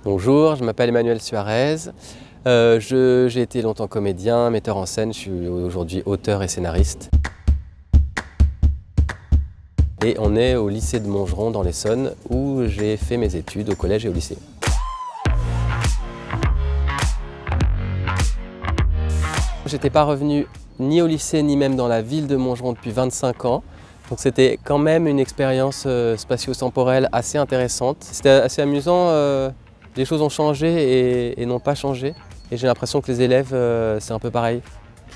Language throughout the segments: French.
Bonjour, je m'appelle Emmanuel Suarez. J'ai été longtemps comédien, metteur en scène, je suis aujourd'hui auteur et scénariste. Et on est au lycée de Montgeron dans l'Essonne où j'ai fait mes études au collège et au lycée. J'étais pas revenu ni au lycée ni même dans la ville de Montgeron depuis 25 ans. Donc c'était quand même une expérience spatio-temporelle assez intéressante. C'était assez amusant, les choses ont changé et n'ont pas changé. Et j'ai l'impression que les élèves, c'est un peu pareil.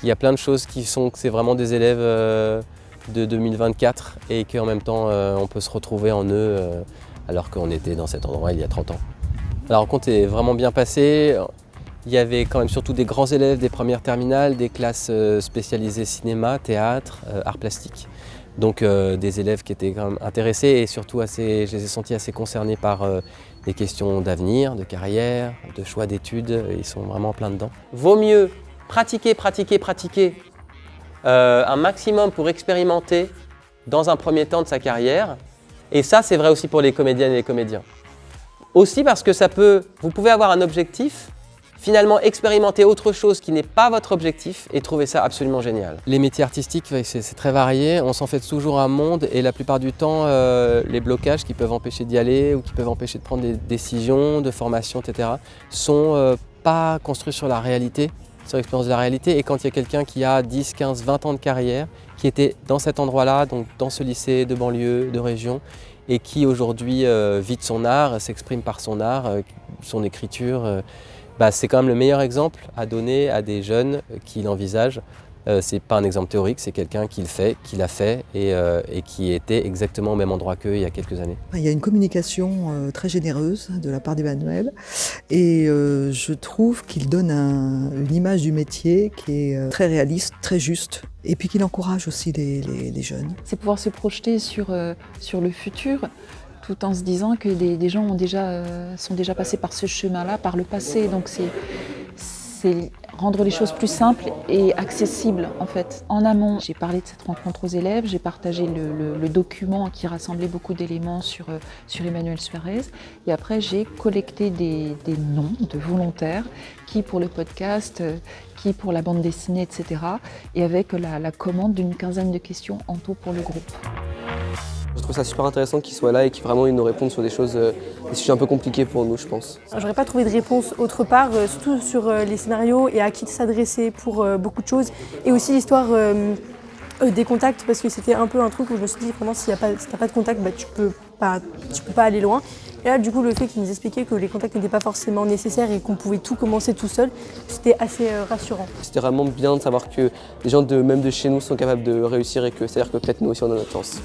Il y a plein de choses qui sont que c'est vraiment des élèves de 2024 et qu'en même temps on peut se retrouver en eux alors qu'on était dans cet endroit il y a 30 ans. La rencontre est vraiment bien passée. Il y avait quand même surtout des grands élèves des premières terminales, des classes spécialisées cinéma, théâtre, arts plastiques. Donc des élèves qui étaient quand même intéressés et surtout je les ai sentis assez concernés par des questions d'avenir, de carrière, de choix d'études. Ils sont vraiment plein dedans. Vaut mieux pratiquer un maximum pour expérimenter dans un premier temps de sa carrière. Et ça, c'est vrai aussi pour les comédiennes et les comédiens. Aussi parce que vous pouvez avoir un objectif, finalement expérimenter autre chose qui n'est pas votre objectif et trouver ça absolument génial. Les métiers artistiques, c'est très varié, on s'en fait toujours un monde et la plupart du temps, les blocages qui peuvent empêcher d'y aller ou qui peuvent empêcher de prendre des décisions, de formation, etc. sont pas construits sur la réalité, sur l'expérience de la réalité. Et quand il y a quelqu'un qui a 10, 15, 20 ans de carrière, qui était dans cet endroit-là, donc dans ce lycée de banlieue, de région, et qui aujourd'hui vit de son art, s'exprime par son art, son écriture, c'est quand même le meilleur exemple à donner à des jeunes qui l'envisagent. C'est pas un exemple théorique, c'est quelqu'un qui le fait, qui l'a fait et qui était exactement au même endroit qu'eux il y a quelques années. Il y a une communication très généreuse de la part d'Emmanuel et je trouve qu'il donne une image du métier qui est très réaliste, très juste et puis qu'il encourage aussi les jeunes. C'est pouvoir se projeter sur le futur tout en se disant que des gens sont déjà passés par ce chemin-là, par le passé. Donc c'est rendre les choses plus simples et accessibles en fait. En amont, j'ai parlé de cette rencontre aux élèves, j'ai partagé le document qui rassemblait beaucoup d'éléments sur Emmanuel Suarez et après j'ai collecté des noms de volontaires qui pour le podcast, qui pour la bande dessinée, etc. et avec la commande d'une quinzaine de questions en tout pour le groupe. Je trouve ça super intéressant qu'il soit là et qu'il vraiment nous réponde sur des sujets un peu compliqués pour nous, je pense. J'aurais pas trouvé de réponse autre part, surtout sur les scénarios et à qui s'adresser pour beaucoup de choses. Et aussi l'histoire des contacts, parce que c'était un peu un truc où je me suis dit vraiment si t'as pas de contact, tu peux pas aller loin. Et là du coup le fait qu'il nous expliquait que les contacts n'étaient pas forcément nécessaires et qu'on pouvait tout commencer tout seul, c'était assez rassurant. C'était vraiment bien de savoir que les gens même de chez nous sont capables de réussir et que c'est-à-dire que peut-être nous aussi on a notre chance.